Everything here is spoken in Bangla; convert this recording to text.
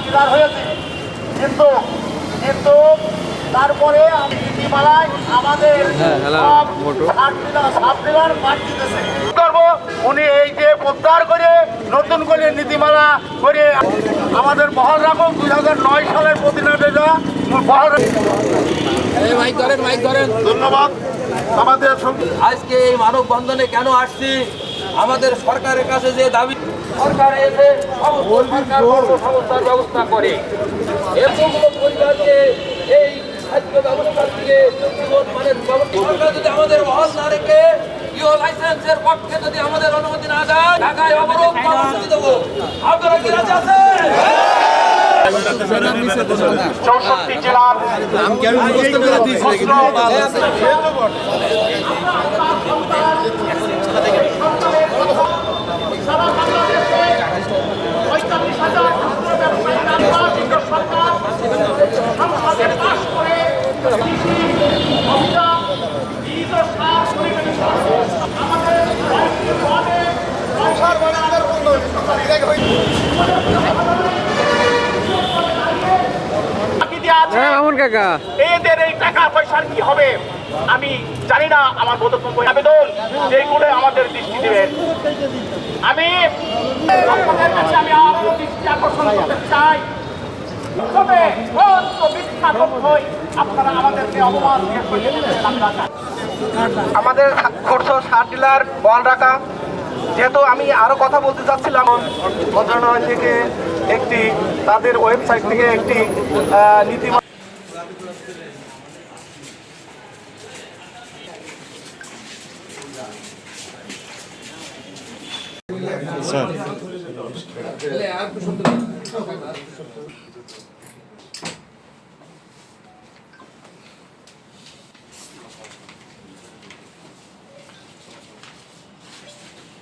শিকার হয়েছে, কিন্তু কিন্তু তারপরে নীতিমালায় আমাদের করবো। উনি এই যে প্রত্যাহার করে নতুন করে নীতিমালা করে আমাদের বহাল রাখুক। 2009 সালের প্রতিনিধিরা বহাল। ধন্যবাদ। আমাদের আজকে এই মানববন্ধনে কেন আসছি, আমাদের সরকারের কাছে যে দাবি, সরকার এসে কর্মসংস্থার ব্যবস্থা করে এতগুলো পরিবারকে এই খাদ্য ব্যবস্থা থেকে সরকার যদি আমাদের বহাল না রেখে ইও লাইসেন্সের পক্ষে যদি আমাদের অনুমতি না দেয়, ঢাকায় অবরোধ কর্মসূচি দেবো। আপনারা কি রাজি আছেন? 64 জেলার এদের এই টাকা পয়সার কি হবে আমি জানি না। আমার বোধগম্য আবেদন যেগুলো আমাদের দৃষ্টি দেবেন। আমি আপনাদের কাছে আমি আরো দৃষ্টি আকর্ষণ করতে চাই, তবে মিথ্যা তথ্যই আপনারা আমাদেরকে অপমান করে। আমাদের করছো 60 ডিলার বল রাখা। যেহেতু আমি আরো কথা বলতে চাচ্ছিলাম, মন্ত্রণালয় থেকে একটি তাদের ওয়েবসাইট থেকে একটি নীতিমালা স্যার